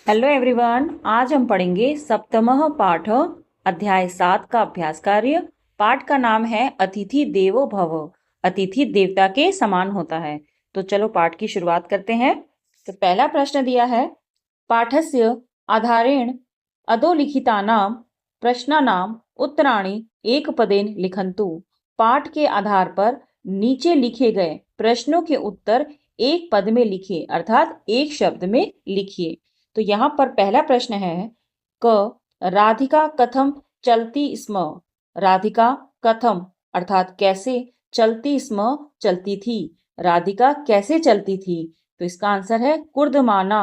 Hello everyone, आज हम पढ़ेंगे सप्तमः पाठ अध्याय 7 का अभ्यास कार्य। पाठ का नाम है अतिथि देवो भव। अतिथि देवता के समान होता है। तो चलो पाठ की शुरुआत करते हैं। तो पहला प्रश्न दिया है, पाठस्य आधारेण अधोलिखितानां प्रश्नानां उत्तराणि एकपदेन लिखन्तु। पाठ के आधार पर नीचे लिखे गए प्रश्नों के उत्तर एक पद में लिखिए, अर्थात एक शब्द में लिखिए। तो यहाँ पर पहला प्रश्न है, क राधिका कथम चलती स्म। राधिका कथम अर्थात कैसे, चलती स्म चलती थी। राधिका कैसे चलती थी? तो इसका आंसर है कुर्दमाना,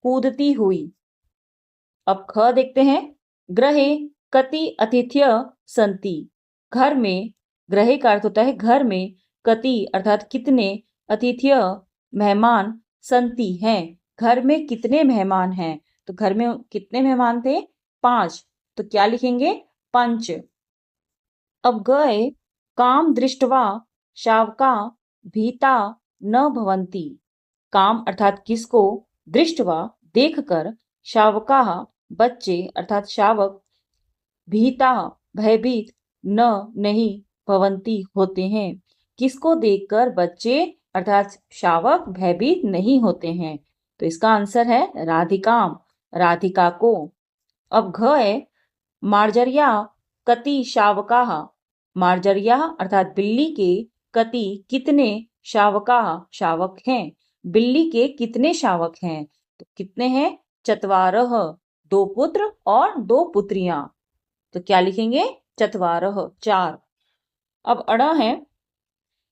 कूदती हुई। अब ख देखते हैं, ग्रहे कति अतिथ्य संति। घर में, ग्रहे का अर्थ होता है घर में, कति अर्थात कितने, अतिथ्य मेहमान, संति हैं, घर में कितने मेहमान हैं। तो घर में कितने मेहमान थे? 5। तो क्या लिखेंगे? पंच। अब गए काम दृष्टवा शावका भीता न भवंती। काम अर्थात किसको, दृष्टवा देखकर, शावका बच्चे अर्थात शावक, भीता भयभीत, न नहीं, भवंती होते हैं। किसको देखकर बच्चे अर्थात शावक भयभीत नहीं होते हैं? तो इसका आंसर है राधिकाम, राधिका को। अब घ है, मार्जरिया कति शावका। मार्जरिया अर्थात बिल्ली के, कति कितने, शावका शावक हैं। बिल्ली के कितने शावक हैं? तो कितने हैं? चत्वारः, 2 पुत्र और 2 पुत्रियां। तो क्या लिखेंगे? चत्वारः, 4। अब अड़ है,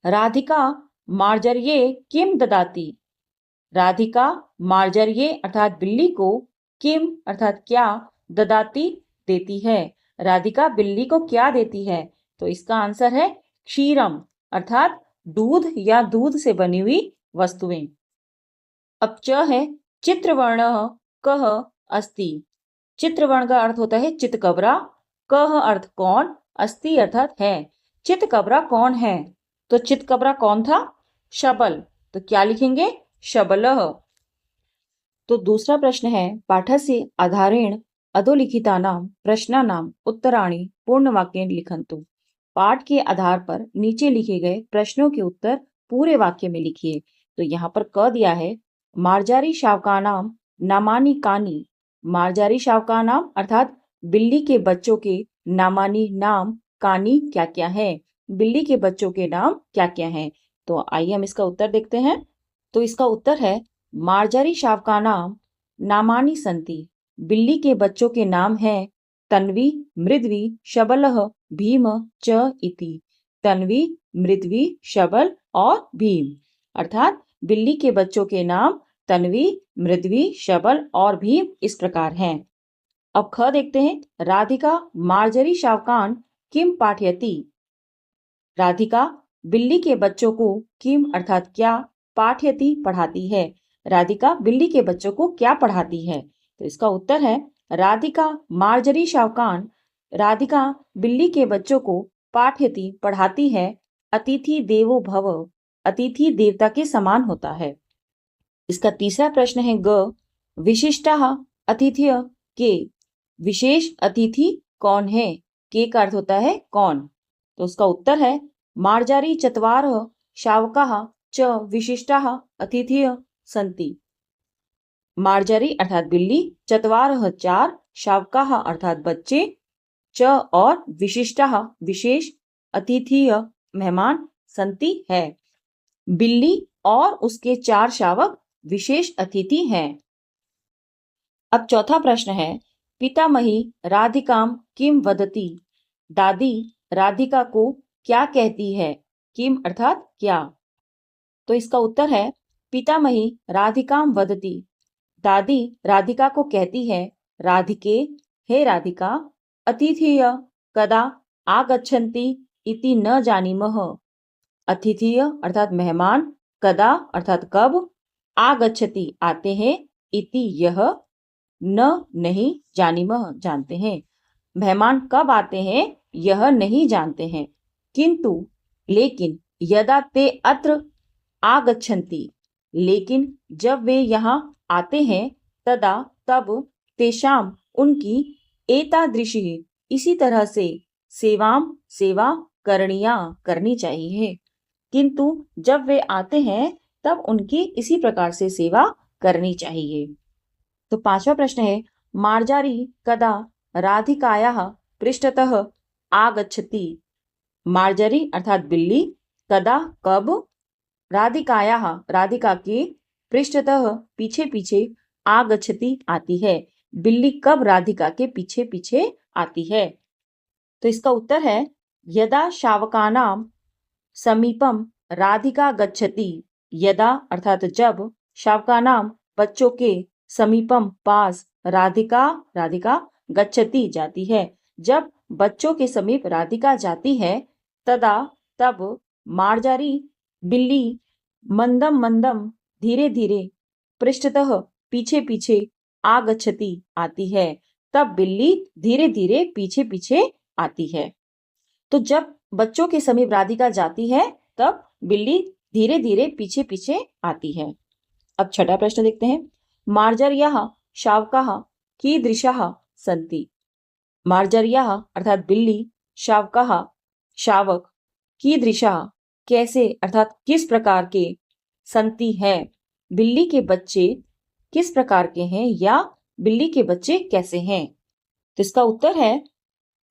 राधिका मार्जर्ये किम ददाती। राधिका मार्जर्ये अर्थात बिल्ली को, किम अर्थात क्या, ददाती देती है। राधिका बिल्ली को क्या देती है? तो इसका आंसर है क्षीरम अर्थात दूध या दूध से बनी हुई वस्तुएं। अब च है, चित्रवर्ण कह अस्ति। चित्रवर्ण का अर्थ होता है चितकबरा, कह अर्थ कौन, अस्ति अर्थात है। चितकबरा कौन है? तो चितकबरा कौन था? शबल। तो क्या लिखेंगे? शबलः। तो दूसरा प्रश्न है, पाठस्य आधारेण अधोलिखितानां प्रश्नानां उत्तराणि पूर्णवाक्येन लिखन्तु। पाठ के आधार पर नीचे लिखे गए प्रश्नों के उत्तर पूरे वाक्य में लिखिए। तो यहाँ पर क दिया है, मार्जारी शावकानां नामानि कानि। मार्जारी शावकानां अर्थात बिल्ली के बच्चों के, नामानी नाम, कानी क्या क्या है, बिल्ली के बच्चों के नाम क्या क्या हैं। तो आइए हम इसका उत्तर देखते हैं। तो इसका उत्तर है, मार्जारी शावकानां नामानि सन्ति। बिल्ली के बच्चों के नाम हैं तन्वी, मृद्वी, शबलः, भीम च इति। तन्वी, मृद्वी, शबल और भीम। अर्थात बिल्ली के बच्चों के नाम तन्वी, मृद्वी, शबल और भीम इस प्रकार हैं। अब ख देखते हैं, राधिका मार्जरी शावकान किम पाठयति। राधिका बिल्ली के बच्चों को किम अर्थात क्या, पाठयति पढ़ाती है। राधिका बिल्ली के बच्चों को क्या पढ़ाती है? तो इसका उत्तर है, राधिका मार्जरी शावकान, राधिका बिल्ली के बच्चों को पाठयति पढ़ाती है। अतिथि देवो भव, अतिथि देवता के समान होता है। इसका तीसरा प्रश्न है, ग विशिष्टाः अतिथ्य के। विशेष अतिथि कौन है? के का अर्थ होता है कौन। तो उसका उत्तर है, मार्जारी चत्वारः शावकाः च विशिष्टाः अतिथ्य सन्ति। मार्जारी अर्थात बिल्ली, चत्वारः 4, शावकाः अर्थात बच्चे, च और विशिष्टाः विशेष, अतिथि मेहमान, संति है। बिल्ली और उसके 4 शावक विशेष अतिथि हैं। अब चौथा प्रश्न है, पितामही राधिकाम किम वदति। दादी राधिका को क्या कहती है? किम अर्थात क्या। तो इसका उत्तर है, पितामही राधिकाम वदति। दादी राधिका को कहती है, राधिके, हे राधिका, अतिथि कदा आगच्छन्ति इति न जानीमः। अतिथि अर्थात मेहमान, कदा अर्थात कब, आगच्छति आते हैं, इति यह, न नहीं, जानीमः जानते हैं। मेहमान कब आते हैं यह नहीं जानते हैं। किंतु लेकिन, यदा ते अत्र आगच्छन्ति, लेकिन जब वे यहाँ आते हैं, तदा तब तेषाम उनकी एतादृशी इसी तरह से सेवाम सेवा करणीया करनी चाहिए। किंतु जब वे आते हैं तब उनकी इसी प्रकार से सेवा करनी चाहिए। तो पांचवा प्रश्न है, मार्जारी कदा राधिकायाः पृष्ठतः आगच्छति। मार्जरी अर्थात बिल्ली कदा कब राधिकायाः राधिका के पृष्ठतः पीछे पीछे आगच्छति आती है। बिल्ली कब राधिका के पीछे पीछे आती है? तो इसका उत्तर है यदा शावकानाम समीपम राधिका गच्छति। यदा अर्थात जब शावकानाम बच्चों के समीपम पास राधिका राधिका गच्छति जाती है। जब बच्चों के समीप राधिका जाती है तदा तब मार्जारी बिल्ली मंदम मंदम धीरे धीरे पृष्ठतः पीछे पीछे आगच्छति आती है। तब बिल्ली धीरे धीरे पीछे पीछे आती है। तो जब बच्चों के समीप राधिका जाती है तब बिल्ली धीरे धीरे पीछे पीछे आती है। अब छठा प्रश्न देखते हैं, मार्जर्याः शावकाः कीदृशाः सन्ति। मार्जर्याः अर्थात बिल्ली, शावकाः शावक, कीदृशाः कैसे अर्थात किस प्रकार के, सन्ति है बिल्ली के बच्चे किस प्रकार के हैं या बिल्ली के बच्चे कैसे हैं। तो इसका उत्तर है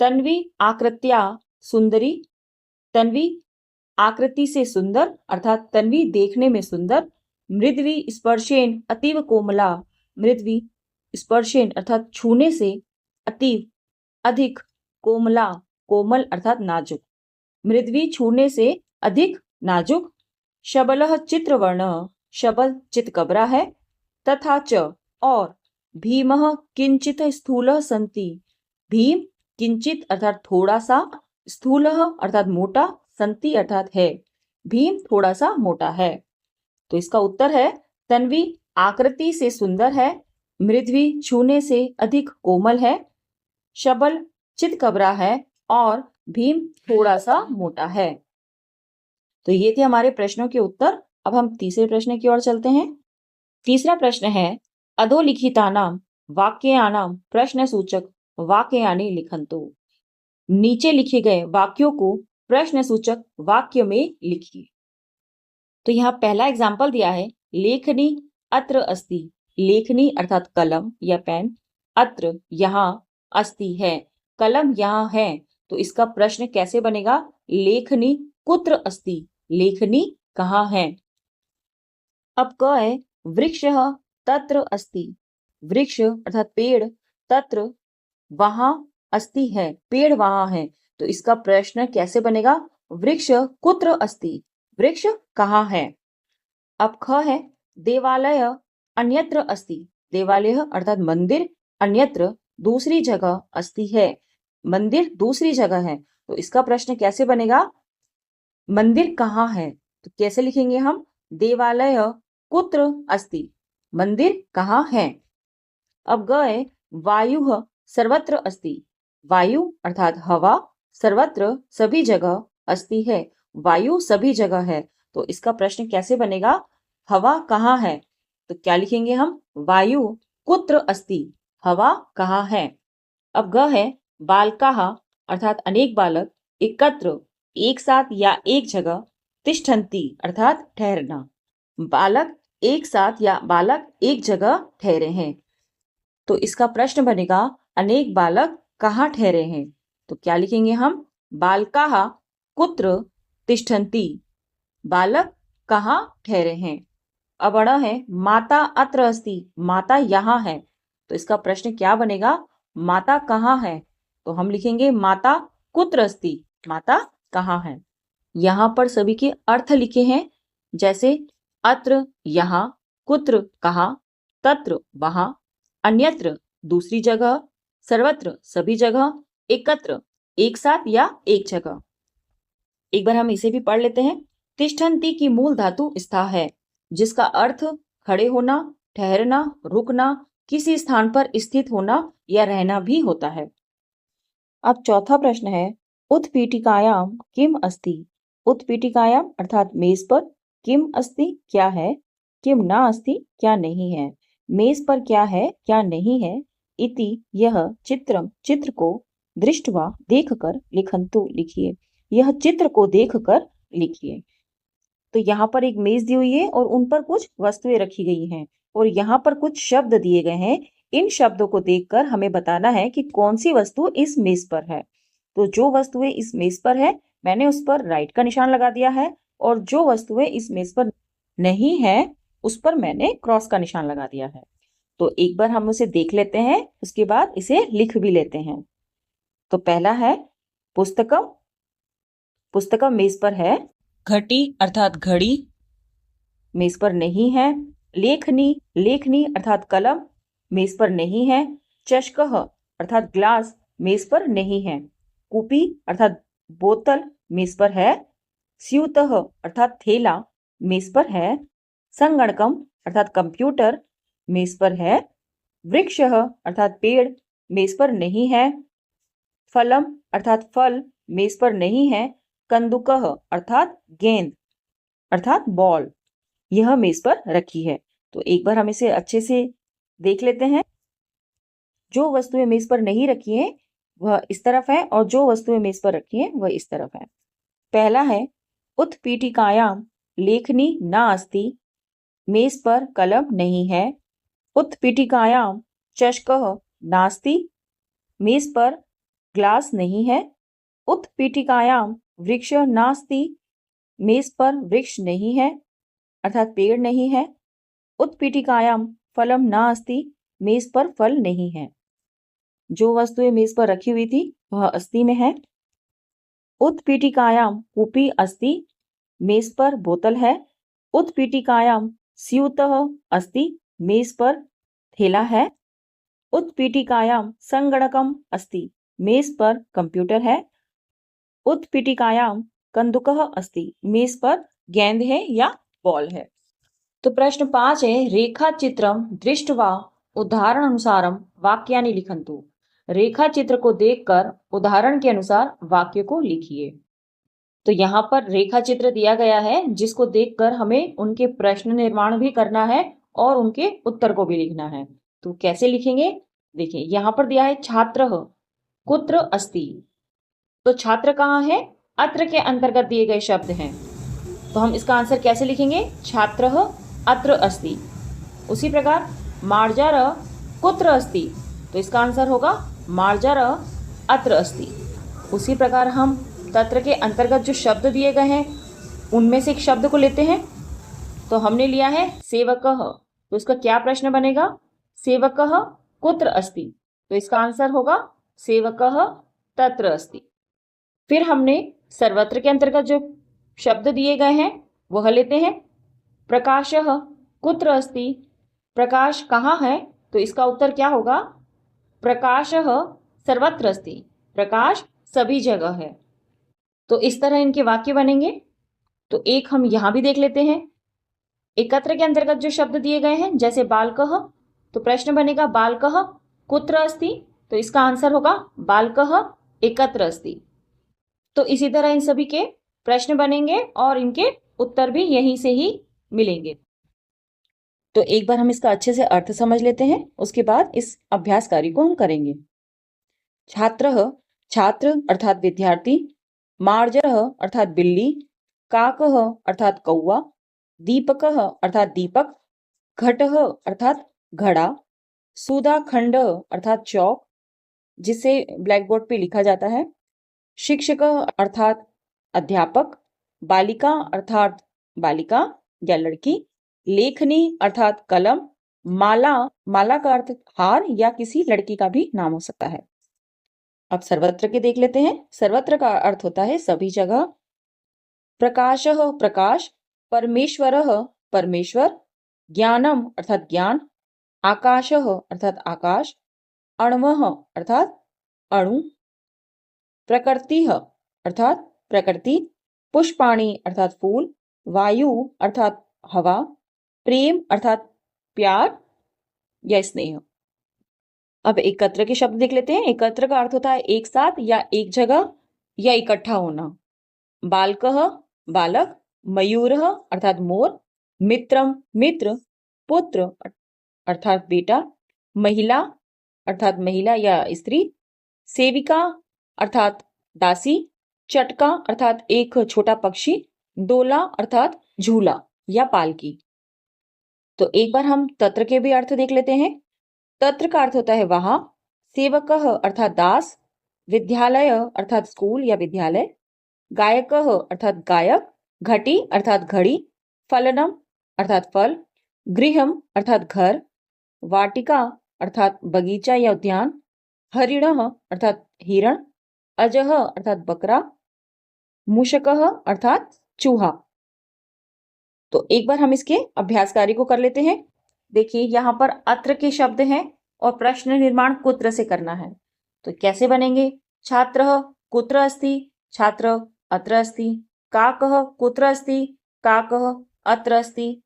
तन्वी आकृत्या सुंदरी। तन्वी आकृति से सुंदर अर्थात तन्वी देखने में सुंदर। मृद्वी स्पर्शेन अतीव कोमला। मृद्वी स्पर्शेन अर्थात छूने से, अतीव अधिक, कोमला कोमल अर्थात नाजुक। मृद्वी छूने से अधिक नाजुक। शबलः चित्रवर्ण शबल चितकबरा है। तथा च और भीमः किंचित स्थूलः सन्ति। भीम किंचित अर्थात थोड़ा सा, स्थूलः अर्थात मोटा, सन्ति अर्थात है। भीम थोड़ा सा मोटा है। तो इसका उत्तर है तन्वी आकृति से सुंदर है, मृद्वी छूने से अधिक कोमल है, शबल चितकबरा है और भीम थोड़ा सा मोटा है। तो ये थे हमारे प्रश्नों के उत्तर। अब हम तीसरे प्रश्न की ओर चलते हैं। तीसरा प्रश्न है अधोलिखितानां वाक्यानां प्रश्नसूचक वाक्यानि लिखन्तु। नीचे लिखे गए वाक्यों को प्रश्नसूचक वाक्य में लिखिए। तो यहाँ पहला एग्जाम्पल दिया है, लेखनी अत्र अस्ति। लेखनी अर्थात कलम या पेन, अत्र यहाँ, अस्ति है, कलम यहाँ है। तो इसका प्रश्न कैसे बनेगा, लेखनी कुत्र अस्ति। लेखनी कहाँ है। अब क है वृक्षः तत्र अस्ति। वृक्ष अर्थात पेड़, तत्र वहां, अस्ति है पेड़ वहां है। तो इसका प्रश्न कैसे बनेगा, वृक्ष कुत्र अस्ति। वृक्ष कहाँ है। अब ख है देवालय अन्यत्र अस्ति। देवालय अर्थात मंदिर, अन्यत्र दूसरी जगह, अस्ति है मंदिर दूसरी जगह है। तो इसका प्रश्न कैसे बनेगा, मंदिर कहाँ है। तो कैसे लिखेंगे हम, देवालय कुत्र अस्ति, मंदिर कहाँ है। अब ग है वायुः सर्वत्र अस्ति। वायु अर्थात हवा, सर्वत्र सभी जगह, अस्ति है वायु सभी जगह है। तो इसका प्रश्न कैसे बनेगा, हवा कहाँ है। तो क्या लिखेंगे हम, वायु कुत्र अस्ति, हवा कहाँ है। अब ग है बालकाः अर्थात अनेक बालक, एकत्र एक साथ या एक जगह, तिष्ठन्ति अर्थात ठहरना। बालक एक साथ या बालक एक जगह ठहरे हैं। तो इसका प्रश्न बनेगा अनेक बालक कहाँ ठहरे हैं। तो क्या लिखेंगे हम, बालकाः कुत्र तिष्ठन्ति, बालक कहाँ ठहरे हैं। अब अड़ा है माता अत्र अस्ति। माता यहाँ है। तो इसका प्रश्न क्या बनेगा, माता कहाँ है। तो हम लिखेंगे माता कुत्र अस्ति, माता कहाँ है। यहाँ पर सभी के अर्थ लिखे हैं, जैसे अत्र यहाँ, कुत्र कहाँ, तत्र वहां, अन्यत्र दूसरी जगह, सर्वत्र सभी जगह, एकत्र एक साथ या एक जगह। एक बार हम इसे भी पढ़ लेते हैं। तिष्ठन्ति की मूल धातु स्था है, जिसका अर्थ खड़े होना, ठहरना, रुकना, किसी स्थान पर स्थित होना या रहना भी होता है। अब चौथा प्रश्न है उत्पीठिकायाम किम अस्ति। उत्पीठिकायाम अर्थात मेज पर, किम अस्ति क्या है, किम ना अस्ति क्या नहीं है। मेज पर क्या है क्या नहीं है, इति यह चित्रम चित्र को दृष्टवा देखकर लिखन्तु लिखिए, यह चित्र को देखकर लिखिए। तो यहाँ पर एक मेज दी हुई है और उन पर कुछ वस्तुएं रखी गई हैं और यहाँ पर कुछ शब्द दिए गए हैं। इन शब्दों को देखकर हमें बताना है कि कौन सी वस्तु इस मेज पर है। तो जो वस्तुएं इस मेज पर है मैंने उस पर राइट का निशान लगा दिया है और जो वस्तुएं इस मेज पर नहीं है उस पर मैंने क्रॉस का निशान लगा दिया है। तो एक बार हम उसे देख लेते हैं, उसके बाद इसे लिख भी लेते हैं। तो पहला है पुस्तकम, पुस्तकम मेज पर है। घटी अर्थात घड़ी मेज पर नहीं है। लेखनी, लेखनी अर्थात कलम मेज पर नहीं है। चषकः अर्थात ग्लास मेज पर नहीं है। कूपी अर्थात बोतल मेज पर है। स्यूतः अर्थात थैला मेज पर है। संगणकम अर्थात कंप्यूटर मेज पर है। वृक्षः अर्थात पेड़ मेज पर नहीं है। फलम अर्थात फल मेज पर नहीं है। कंदुकः अर्थात गेंद अर्थात बॉल यह मेज पर रखी है। तो एक बार हम इसे अच्छे से देख लेते हैं। जो वस्तुएं मेज पर नहीं रखी हैं वह इस तरफ है और जो वस्तुएं मेज पर रखी हैं वह इस तरफ है। पहला है उत्पीठिकायाम लेखनी न अस्ति, मेज पर कलम नहीं है। उत्पीठिकायाम चषकः नास्ति, मेज पर ग्लास नहीं है। उत्पीठिकायाम वृक्ष नास्ति, मेज पर वृक्ष नहीं है अर्थात पेड़ नहीं है। उत्पीठिकायाम फलम नास्ति, मेज पर फल नहीं है। जो वस्तुएं मेज पर रखी हुई थी वह अस्ति में है। उत्पीठिकायाम कूपी अस्ति, मेज पर बोतल है। उत्पीठिकायाम स्यूतः अस्ति, मेज पर थैला है। उत्पीठिकायाम संगणकम अस्ति, मेज पर कंप्यूटर है। उत्पीठिकायाम कंदुकः अस्ति, मेज पर गेंद है या बॉल है। तो प्रश्न 5 है रेखा चित्रम दृष्टवा उदाहरण अनुसारम वाक्यानि लिखन्तु। रेखा चित्र को देखकर उदाहरण के अनुसार वाक्य को लिखिए। तो यहाँ पर रेखा चित्र दिया गया है जिसको देखकर हमें उनके प्रश्न निर्माण भी करना है और उनके उत्तर को भी लिखना है। तो कैसे लिखेंगे, देखिए यहाँ पर दिया है छात्र कुत्र अस्ति। तो छात्र कहाँ है, अत्र के अंतर्गत दिए गए शब्द हैं। तो हम इसका आंसर कैसे लिखेंगे, छात्रः अत्र अस्ति। उसी प्रकार मार्जारः कुत्र अस्ति, तो इसका आंसर होगा मार्जारः अत्र अस्ति। उसी प्रकार हम तत्र के अंतर्गत जो शब्द दिए गए हैं उनमें से एक शब्द को लेते हैं। तो हमने लिया है सेवकः, तो इसका क्या प्रश्न बनेगा, सेवकः कुत्र अस्ति, तो इसका आंसर होगा सेवकः तत्र अस्ति। फिर हमने सर्वत्र के अंतर्गत जो शब्द दिए गए हैं वह लेते हैं। प्रकाशः कुत्र अस्ति, प्रकाश कहाँ है, तो इसका उत्तर क्या होगा, प्रकाशः सर्वत्र अस्ति, प्रकाश सभी जगह है। तो इस तरह इनके वाक्य बनेंगे। तो एक हम यहां भी देख लेते हैं। एकत्र के अंतर्गत जो शब्द दिए गए हैं जैसे बालकः, तो प्रश्न बनेगा बालकः कुत्र अस्ति, तो इसका आंसर होगा बालकः एकत्र अस्ति। तो इसी तरह इन सभी के प्रश्न बनेंगे और इनके उत्तर भी यहीं से ही मिलेंगे। तो एक बार हम इसका अच्छे से अर्थ समझ लेते हैं, उसके बाद इस अभ्यास कार्य को हम करेंगे। छात्रः छात्र अर्थात विद्यार्थी, मार्जरः अर्थात बिल्ली, काकः अर्थात कौवा, दीपकः अर्थात दीपक, घटः अर्थात घड़ा, सुधाखंड अर्थात चौक जिसे ब्लैक बोर्ड पे लिखा जाता है, शिक्षक अर्थात अध्यापक, बालिका अर्थात बालिका या लड़की, लेखनी अर्थात कलम, माला, माला का अर्थ हार या किसी लड़की का भी नाम हो सकता है। अब सर्वत्र के देख लेते हैं। सर्वत्र का अर्थ होता है सभी जगह। प्रकाशः प्रकाश, परमेश्वरः परमेश्वर, ज्ञानम अर्थात ज्ञान, आकाशः अर्थात आकाश, अण्वः अर्थात अणु, प्रकृतिः अर्थात प्रकृति, पुष्पाणि अर्थात फूल, वायु अर्थात हवा, प्रेम अर्थात प्यार या स्नेह। अब एकत्र के शब्द देख लेते हैं। एकत्र का अर्थ होता है एक साथ या एक जगह या इकट्ठा होना। बालकः बालक, मयूरः अर्थात मोर, मित्रम मित्र, पुत्र अर्थात बेटा, महिला अर्थात महिला या स्त्री, सेविका अर्थात दासी, चटका अर्थात एक छोटा पक्षी, डोला अर्थात झूला या पालकी। तो एक बार हम तत्र के भी अर्थ देख लेते हैं। तत्र का अर्थ होता है वहां, सेवकः अर्थात दास, विद्यालय अर्थात स्कूल या विद्यालय, गायकः अर्थात गायक, घटी अर्थात घड़ी, फलनम अर्थात फल, गृहम अर्थात घर, वाटिका अर्थात बगीचा या उद्यान, हरिणः अर्थात हिरण, अजः अर्थात बकरा, मूषकः अर्थात चूहा। तो एक बार हम इसके अभ्यास कार्य को कर लेते हैं। देखिए यहाँ पर अत्र के शब्द हैं और प्रश्न निर्माण कुत्र से करना है। तो कैसे बनेंगे? छात्रः कुत्र अस्ति? छात्र अत्र अस्ति। काकः कुत्र अस्ति? काकः अत्र अस्ति।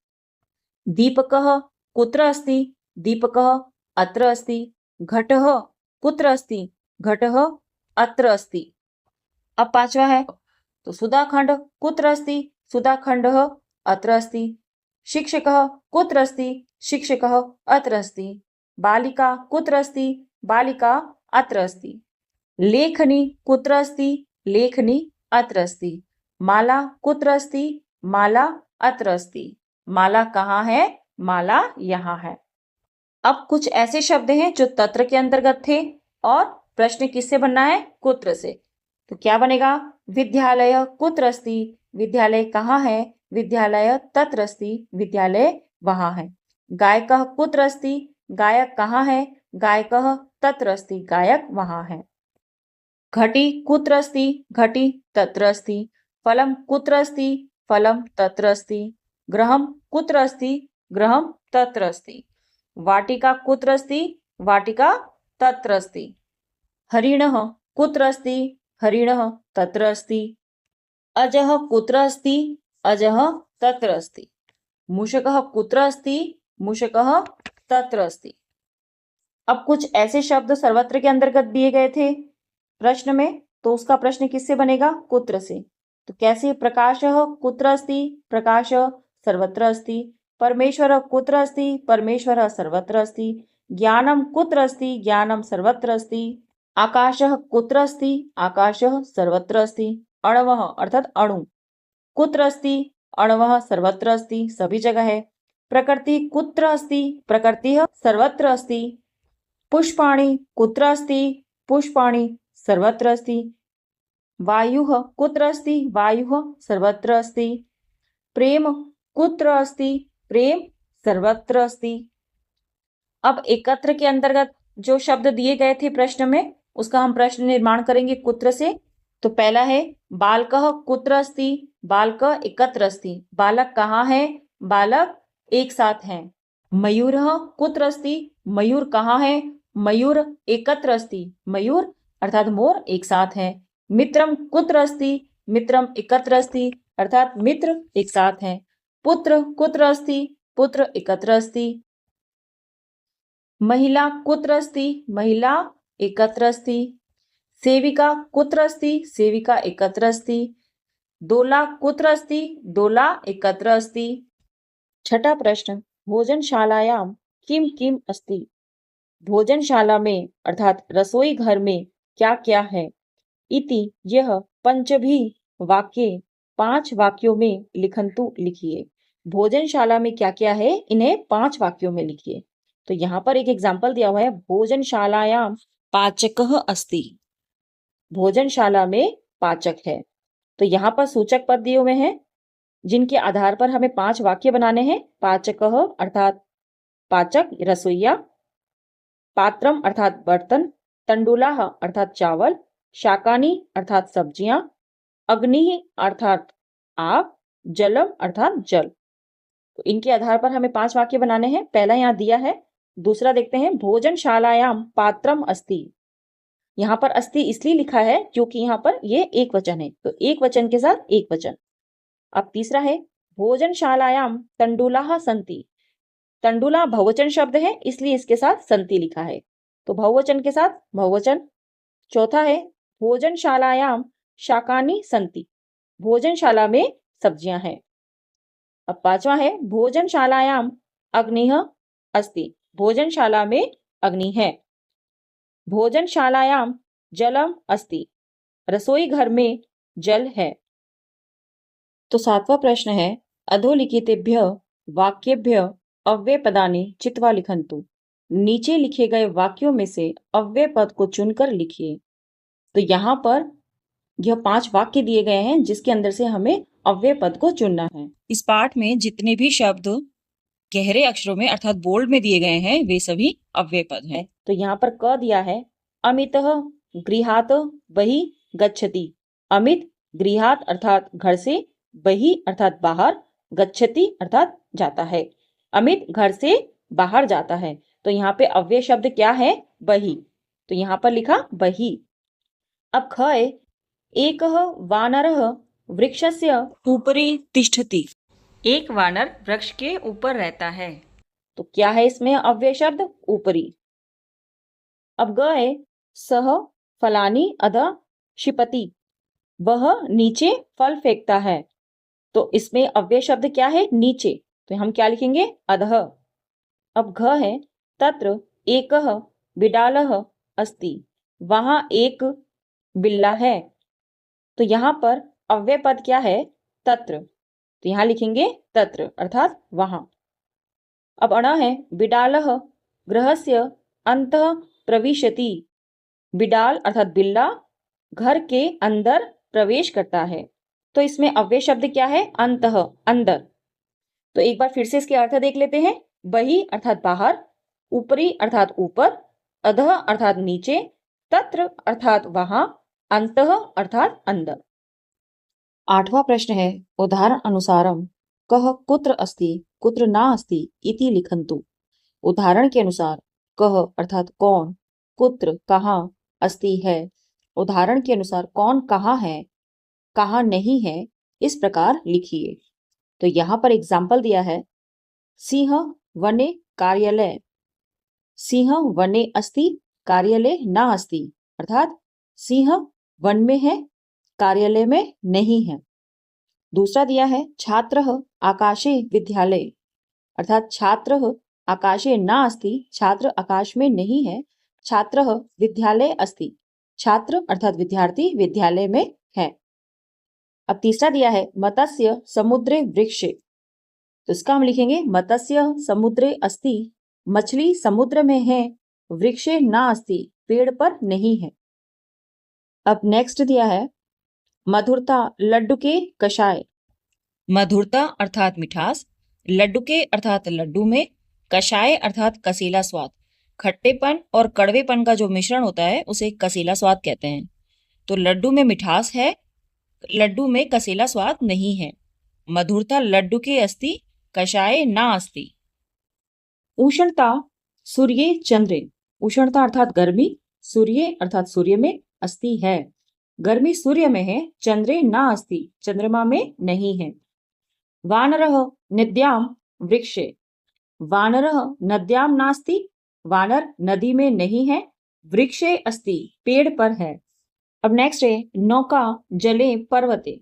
दीपकः कुत्र अस्ति? दीपकः अत्र अस्ति। घटः कुत्र अस्ति? घटः अत्र अस्ति। अब पांचवा है, तो सुधाखंड कुत्र अस्ति? सुधाखंडः अत्र अस्ति। शिक्षकः कुत्र अस्ति? शिक्षकः अत्र अस्ति। बालिका कुत्र अस्ति? बालिका अत्र अस्ति। लेखनी कुत्र अस्ति? लेखनी अत्र अस्ति। माला कुत्र अस्ति? माला अत्र अस्ति। माला कहाँ है? माला यहाँ है। अब कुछ ऐसे शब्द हैं जो तत्र के अंतर्गत थे और प्रश्न किससे बनना है? कुत्र से। तो क्या बनेगा? विद्यालय कुत्र अस्ति? विद्यालय कहाँ है? विद्यालय तत्र अस्ति। विद्यालय वहाँ है। गायकः कुत्र अस्ति? गायक कहाँ है? गायकः तत्र अस्ति। गायक वहाँ है। घटी कुत्र अस्ति? घटी तत्र अस्ति। फलम कुत्र अस्ति? फलम तत्र अस्ति। गृहम कुत्र अस्ति? गृहम तत्र अस्ति। वाटिका कुत्र अस्ति? वाटिका तत्र अस्ति। हरिणः कुत्र अस्ति? हरिणः तत्र अस्ति। अजः कुत्र अस्ति? अजः तत्र अस्ति। मूषकः कुत्र अस्ति? मूषकः तत्र अस्ति। अब कुछ ऐसे शब्द सर्वत्र के अंतर्गत दिए गए थे प्रश्न में, तो उसका प्रश्न किससे बनेगा? कुत्र से। तो कैसे? प्रकाशः कुत्र अस्ति? प्रकाशः सर्वत्र अस्ति। परमेश्वरः कुत्र अस्ति? परमेश्वरः सर्वत्र अस्ति। ज्ञानं कुत्र अस्ति? ज्ञानं सर्वत्र अस्ति। आकाशः कुत्र अस्ति? आकाशः सर्वत्र अस्ति। अणवः अर्थात अणु कुत्र अस्ति? अणवः सर्वत्र अस्ति, सभी जगह है। प्रकृति कुत्र अस्ति? प्रकृतिः सर्वत्र अस्ति। पुष्पाणि कुत्र अस्ति? पुष्पाणि सर्वत्र अस्ति। वायुः कुत्र अस्ति? वायुः सर्वत्र अस्ति। प्रेम कुत्र अस्ति? प्रेम सर्वत्र अस्ति। अब एकत्र के अंतर्गत जो शब्द दिए गए थे प्रश्न में, उसका हम प्रश्न निर्माण करेंगे कुत्र से। तो पहला है बालकः कुत्र अस्ति? बालक एकत्र अस्ति। बालक कहाँ है? बालक एक साथ हैं। मयूरः कुत्र अस्ति? मयूर कहाँ है? मयूर एकत्र अस्ति। मयूर अर्थात मोर एक साथ है। मित्रम कुत्र अस्ति? मित्रम एकत्र अस्ति, अर्थात मित्र एक साथ हैं। पुत्र कुत्र अस्ति? पुत्र एकत्र अस्ति। महिला कुत्र अस्ति? महिला एकत्र अस्ति। सेविका कुत्र अस्ति? सेविका एकत्र अस्ति। डोला कुत्र अस्ति? डोला एकत्र अस्ति। छठा प्रश्न, भोजनशालायां किम किम अस्ति? भोजनशाला में अर्थात रसोई घर में क्या क्या है? इति यह पंचभी वाक्ये 5 वाक्यों में लिखन्तु लिखिए। भोजनशाला में क्या क्या है, इन्हें 5 वाक्यों में लिखिए। तो यहाँ पर एक एग्जाम्पल दिया हुआ है, भोजनशालायां पाचकः अस्ति। भोजनशाला में पाचक है। तो यहाँ पर सूचक पद दिए हुए हैं जिनके आधार पर हमें 5 वाक्य बनाने हैं। पाचकः अर्थात पाचक रसोइया, पात्रम अर्थात बर्तन, तंडुलाः अर्थात चावल, शाकानी अर्थात सब्जियां, अग्नि अर्थात आग, जलम अर्थात जल। तो इनके आधार पर हमें 5 वाक्य बनाने हैं। पहला यहाँ दिया है। दूसरा देखते हैं, भोजनशालायां पात्रम अस्ति। यहाँ पर अस्ति इसलिए लिखा है क्योंकि यहाँ पर ये एक वचन है, तो एक वचन के साथ एक वचन। अब तीसरा है, भोजनशालायां तंडुलाः सन्ति। तंडुला बहुवचन शब्द है इसलिए इसके साथ सन्ति लिखा है, तो बहुवचन के साथ बहुवचन। चौथा है, भोजनशालायां शाकानि सन्ति। भोजनशाला में सब्जियां हैं। अब पांचवा है, भोजनशालायां अग्निः अस्ति। भोजनशाला में अग्नि है। भोजनशालायां जलम अस्ति, रसोई घर में जल है। तो 7वां प्रश्न है, अधोलिखितेभ्य वाक्येभ्य अव्यय पदानि चित्वा लिखन्तु। नीचे लिखे गए वाक्यों में से अव्यय पद को चुनकर लिखिए। तो यहाँ पर यह 5 वाक्य दिए गए हैं जिसके अंदर से हमें अव्यय पद को चुनना है। इस पाठ में जितने भी शब्द गहरे अक्षरों में अर्थात बोल्ड में दिए गए हैं वे सभी अव्यय पद हैं। तो यहाँ पर क दिया है, अमितः गृहात् बहिः गच्छति। अमित गृहात् अर्थात घर से, बहिः अर्थात बाहर, गच्छति अर्थात जाता है। अमित घर से बाहर जाता है। तो यहाँ पे अव्यय शब्द क्या है? बहिः। तो यहाँ पर लिखा बहिः। अब ख है, एकः वानरः वृक्षस्य उपरि तिष्ठति। एक वानर वृक्ष के ऊपर रहता है। तो क्या है इसमें अव्यय शब्द? ऊपरी। अब ग है, सह फलानि अधः क्षिपति। वह नीचे फल फेंकता है। तो इसमें अव्यय शब्द क्या है? नीचे। तो हम क्या लिखेंगे? अधः। अब घ है, तत्र एकः बिडालः अस्ति। वहां एक बिल्ला है। तो यहाँ पर अव्यय पद क्या है? तत्र। तो यहाँ लिखेंगे तत्र अर्थात वहां। अब अण है, बिडालः गृहस्य अन्तः प्रविशति। बिडाल अर्थात बिल्ला घर के अंदर प्रवेश करता है। तो इसमें अव्यय शब्द क्या है? अंतः, अंदर। तो एक बार फिर से इसके अर्थ देख लेते हैं। बहिः अर्थात बाहर, ऊपरी अर्थात ऊपर, अधः अर्थात नीचे, तत्र अर्थात वहां, अंतः अर्थात अंदर। 8वां प्रश्न है, उदाहरण अनुसारम कः कुत्र अस्ति कुत्र न अस्ति इति लिखन्तु। उदाहरण के अनुसार कः अर्थात कौन, कुत्र कहाँ, अस्ति है। उदाहरण के अनुसार कौन कहाँ है, कहाँ नहीं है, इस प्रकार लिखिए। तो यहाँ पर एग्जाम्पल दिया है, सिंह वने कार्यालय। सिंह वने अस्ति कार्यालय न अस्ति। अर्थात सिंह वन में है, कार्यालय में नहीं है। दूसरा दिया है, छात्रः आकाशे विद्यालय। अर्थात छात्रः आकाशे न अस्ति, छात्र आकाश में नहीं है। छात्रः विद्यालय अस्ति। छात्र अर्थात विद्यार्थी विद्यालय में है। अब तीसरा दिया है, मत्स्य समुद्रे वृक्षे। तो इसका हम लिखेंगे, मत्स्य समुद्रे अस्ति। मछली समुद्र में है, वृक्षे न अस्ति, पेड़ पर नहीं है। अब नेक्स्ट दिया है, मधुरता लड्डू के कषाय। मधुरता अर्थात मिठास, लड्डू के अर्थात लड्डू में, कषाय अर्थात कसीला स्वाद। खट्टेपन और कड़वेपन का जो मिश्रण होता है उसे कसीला स्वाद कहते हैं। तो लड्डू में मिठास है, लड्डू में कसीला स्वाद नहीं है। मधुरता लड्डू के अस्ति, कषाय ना अस्ति। उष्णता सूर्ये चंद्रे। उष्णता अर्थात गर्मी, सूर्य अर्थात सूर्य में, अस्ति है। गर्मी सूर्य में है, चंद्रे ना अस्ति, चंद्रमा में नहीं है। वानरः नद्यां वृक्षे। वानरः नद्यां नास्ति। वानर नदी में नहीं है, वृक्षे अस्ति, पेड़ पर है। अब नेक्स्ट है, नौका जले पर्वते।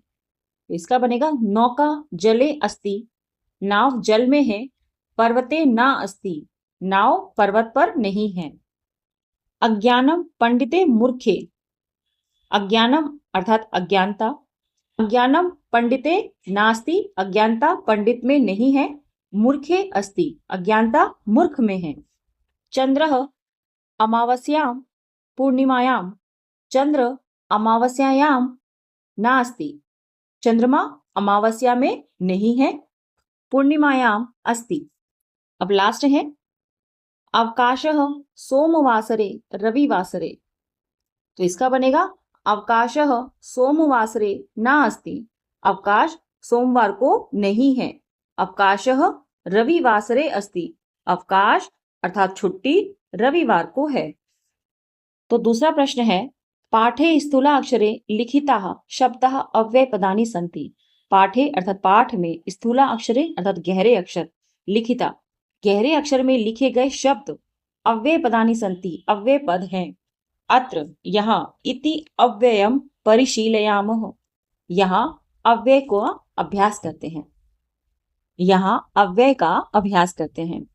इसका बनेगा, नौका जले अस्ति, नाव जल में है, पर्वते ना अस्ति, नाव पर्वत पर नहीं है। अज्ञानम पंडिते मूर्खे। अज्ञानम अर्थात अज्ञानता, अज्ञानम पंडिते नास्ति, अज्ञानता पंडित में नहीं है। मूर्खे अस्ति, अज्ञानता मूर्ख में है। चंद्रः अमावस्यां पूर्णिमायां। चंद्र अमावस्यायां नास्ति, चंद्रमा अमावस्या में नहीं है, पूर्णिमायां अस्ति। अब लास्ट है, अवकाशः सोमवासरे रविवासरे। तो इसका बनेगा, अवकाशः सोमवासरे न अस्ति, अवकाश सोमवार को नहीं है। अवकाशः रविवासरे अस्ति, अवकाश अर्थात छुट्टी रविवार को है। तो दूसरा प्रश्न है, पाठे स्थूलाक्षरे लिखिताः शब्दाः अव्ययपदानि सन्ति। पाठे अर्थात पाठ में, स्थूला अक्षरे अर्थात गहरे अक्षर, लिखिता गहरे अक्षर में लिखे गए शब्द अव्ययपदानि सन्ति, अव्यय पद हैं। अत्र यहाँ, इति अव्ययम परिशीलयामः। यहाँ अव्यय को अभ्यास करते हैं। यहाँ अव्यय का अभ्यास करते हैं।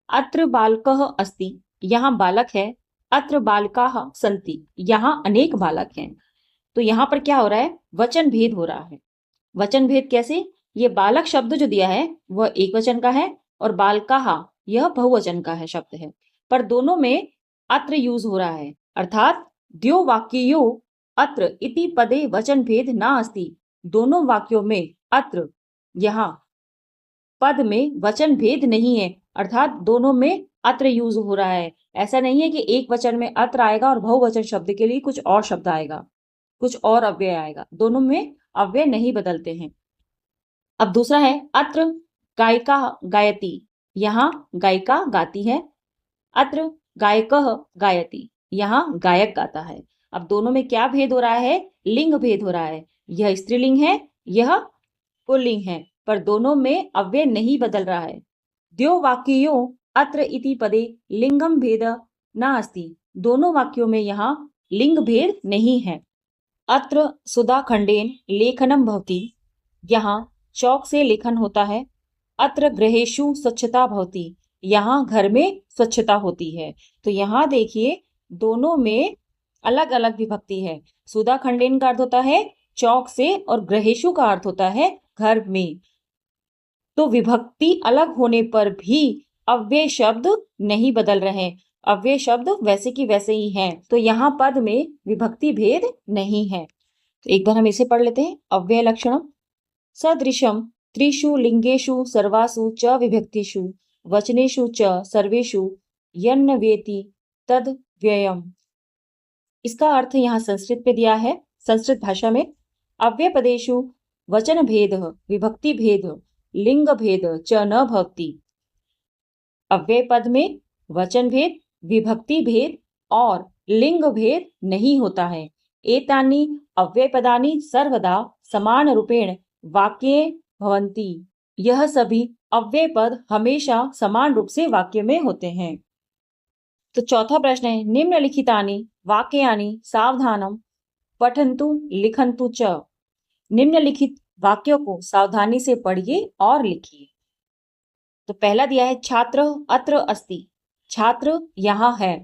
अत्र बालकः अस्ति, यहाँ बालक है। अत्र बालकाः सन्ति, यहाँ अनेक बालक हैं। तो यहाँ पर क्या हो रहा है, वचन भेद हो रहा है। वचन भेद कैसे, ये बालक शब्द जो दिया है वह एक वचन का है और बालकाः यह बहुवचन का है शब्द है, पर दोनों में अत्र यूज हो रहा है, अर्थात द्यो वाक्यो अत्र इति पदे वचन भेद ना अस्ति। दोनों वाक्यों में अत्र, यहाँ पद में वचन भेद नहीं है, अर्थात दोनों में अत्र यूज हो रहा है। ऐसा नहीं है कि एक वचन में अत्र आएगा और बहुवचन शब्द के लिए कुछ और शब्द आएगा, कुछ और अव्यय आएगा। दोनों में अव्यय नहीं बदलते हैं। अब दूसरा है अत्र गायिका गायति, यहाँ गायिका गाती है। अत्र गायकः गायति, यहाँ गायक गाता है। अब दोनों में क्या भेद हो रहा है, लिंग भेद हो रहा है। यह स्त्रीलिंग है, यह पुल्लिंग है, पर दोनों में अव्यय नहीं बदल रहा है। द्यो वाक्यो अत्र इति पदे लिंगम भेद नास्ति। दोनों वाक्यों में यहाँ लिंग भेद नहीं है। अत्र सुधा खंडेन लेखनम भवति, यहाँ चौक से लेखन होता है। अत्र गृहेषु स्वच्छता भवति, यहाँ घर में स्वच्छता होती है। तो यहाँ देखिए दोनों में अलग अलग विभक्ति है। सुधा खंडेन का अर्थ होता है चौक से और गृहेषु का अर्थ होता है घर में। तो विभक्ति अलग होने पर भी अव्यय शब्द नहीं बदल रहे, अव्यय शब्द वैसे की वैसे ही हैं। तो यहाँ पद में विभक्ति भेद नहीं है। तो एक बार हम इसे पढ़ लेते हैं। अव्यय लक्षणम सदृशम त्रिषु लिंगेषु सर्वासु च विभक्तिषु वचनेषु च सर्वेषु यन्न वेति तद व्ययम। इसका अर्थ यहाँ संस्कृत में दिया है। संस्कृत भाषा में अव्यय पदेषु वचन भेद विभक्ति भेद लिंग भेद च न भवति। अव्यय पद में वचन भेद विभक्ति भेद और लिंग भेद नहीं होता है। एतानि अव्यय पदानि सर्वदा समान रूपेण वाक्ये भवन्ति। यह सभी अव्यय पद हमेशा समान रूप से वाक्य में होते हैं। तो चौथा प्रश्न है निम्नलिखितानि वाक्यानि सावधानम पठन्तु लिखन्तु च। निम्नलिखित वाक्यों को सावधानी से पढ़िए और लिखिए। तो पहला दिया है छात्र अत्र अस्ति, छात्र यहाँ है।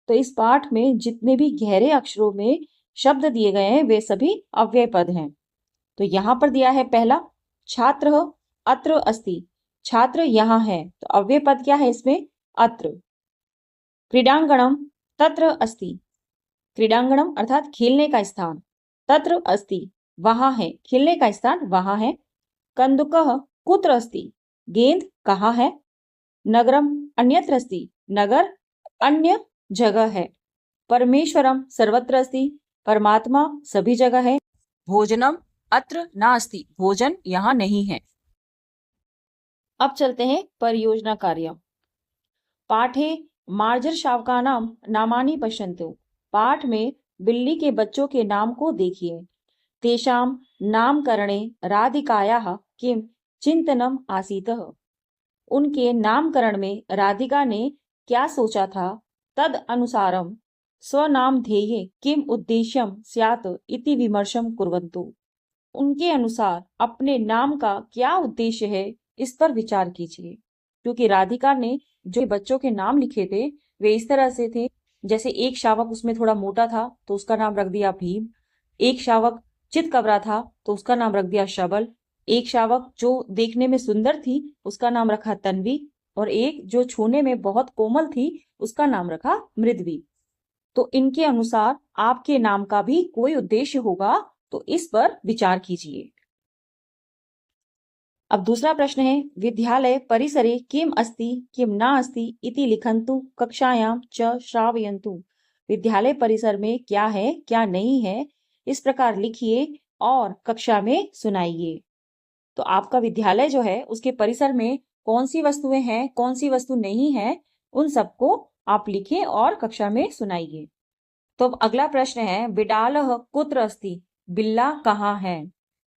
तो इस पाठ में जितने भी गहरे अक्षरों में शब्द दिए गए हैं वे सभी अव्यय पद हैं। तो यहाँ पर दिया है पहला छात्र अत्र अस्ति, छात्र यहाँ है। तो अव्यय पद क्या है इसमें, अत्र। क्रीडांगणम तत्र अस्ति, क्रीडांगणम अर्थात खेलने का स्थान, तत्र अस्ति वहां है, खेलने का स्थान वहां है। कंदुकः कुत्र अस्ति, गेंद कहाँ है। नगरम अन्यत्र अस्ति, नगर अन्य जगह है। परमेश्वरम सर्वत्र अस्ति, परमात्मा सभी जगह है। भोजनम अत्र नास्ति, भोजन यहाँ नहीं है। अब चलते हैं परियोजना कार्य। पाठे मार्जर शावकानाम नामानि पश्यन्तु, पाठ में बिल्ली के बच्चों के नाम को देखिए। तेषां नामकरणे राधिकायाः किं चिंतनम आसीतः, उनके नामकरण में राधिका ने क्या सोचा था। तद अनुसारम स्वनाम ध्येये किम उद्देश्यम स्यात् इति विमर्शम कुर्वन्तु, उनके अनुसार अपने नाम का क्या उद्देश्य है इस पर विचार कीजिए। क्योंकि राधिका ने जो बच्चों के नाम लिखे थे वे इस तरह से थे, जैसे एक शावक उसमें थोड़ा मोटा था तो उसका नाम रख दिया भीम, एक शावक चितकबरा था तो उसका नाम रख दिया शबल, एक शावक जो देखने में सुंदर थी उसका नाम रखा तन्वी, और एक जो छूने में बहुत कोमल थी उसका नाम रखा मृदवी। तो इनके अनुसार आपके नाम का भी कोई उद्देश्य होगा, तो इस पर विचार कीजिए। अब दूसरा प्रश्न है विद्यालय परिसरे किम अस्ति किम ना अस्ति इति लिखन्तु कक्षायां च श्रावयन्तु। विद्यालय परिसर में क्या है क्या नहीं है इस प्रकार लिखिए और कक्षा में सुनाइए। तो आपका विद्यालय जो है उसके परिसर में कौन सी वस्तुएं हैं कौन सी वस्तु नहीं है उन सबको आप लिखें और कक्षा में सुनाइए। तो अब अगला प्रश्न है बिडालः कुत्र अस्ति, बिल्ला कहाँ है।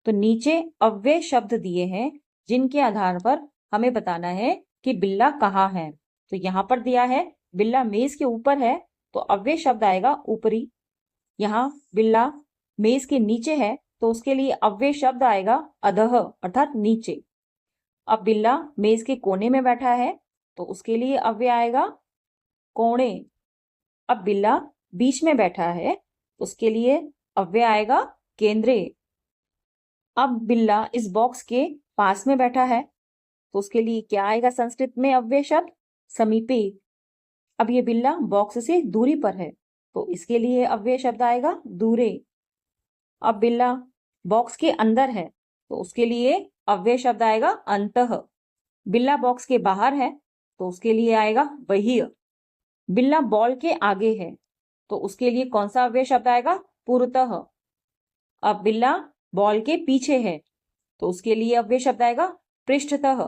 तो नीचे अव्यय शब्द दिए हैं जिनके आधार पर हमें बताना है कि बिल्ला कहाँ है। तो यहाँ पर दिया है बिल्ला मेज के ऊपर है, तो अव्यय शब्द आएगा ऊपरी। यहाँ बिल्ला मेज के नीचे है तो उसके लिए अव्यय शब्द आएगा अधः अर्थात नीचे। अब बिल्ला मेज के कोने में बैठा है तो उसके लिए अव्यय आएगा कोणे। अब बिल्ला बीच में बैठा है, उसके लिए अव्यय आएगा केंद्रे। अब बिल्ला इस बॉक्स के पास में बैठा है, तो उसके लिए क्या आएगा संस्कृत में अव्यय शब्द? समीपे। अब ये बिल्ला बॉक्स से दूरी पर है, तो इसके लिए अव्यय शब्द आएगा दूरे। अब बिल्ला बॉक्स के अंदर है, तो उसके लिए अव्यय शब्द आएगा अंतः। बिल्ला बॉक्स के बाहर है, तो उसके लिए आएगा बहिः। बिल्ला बॉल के आगे है, तो उसके लिए कौन सा अव्यय शब्द आएगा? पुरतः। अब बिल्ला बॉल के पीछे है, तो उसके लिए अव्यय शब्द आएगा पृष्ठतः।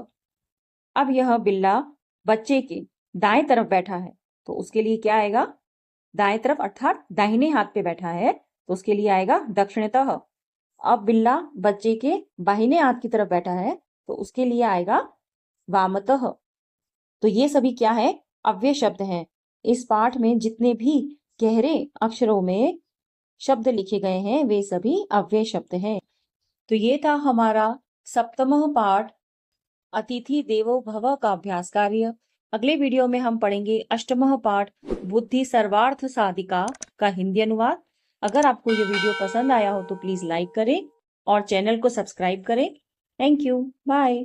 अब यह बिल्ला बच्चे के दाएं तरफ बैठा है, तो उसके लिए क्या आएगा? दाएं तरफ अर्थात दाहिने हाथ पे बैठा है, तो उसके लिए आएगा दक्षिणतः। अब बिल्ला बच्चे के बाहिने हाथ की तरफ बैठा है, तो उसके लिए आएगा वामतः। तो ये सभी क्या है? अव्यय शब्द हैं। इस पाठ में जितने भी गहरे अक्षरों में शब्द लिखे गए हैं वे सभी अव्यय शब्द हैं। तो ये था हमारा सप्तमः पाठ अतिथि देवो भव का अभ्यास कार्य। अगले वीडियो में हम पढ़ेंगे अष्टमः पाठ बुद्धि सर्वार्थ साधिका का हिंदी अनुवाद। अगर आपको ये वीडियो पसंद आया हो तो प्लीज लाइक करें और चैनल को सब्सक्राइब करें। Thank you. बाय।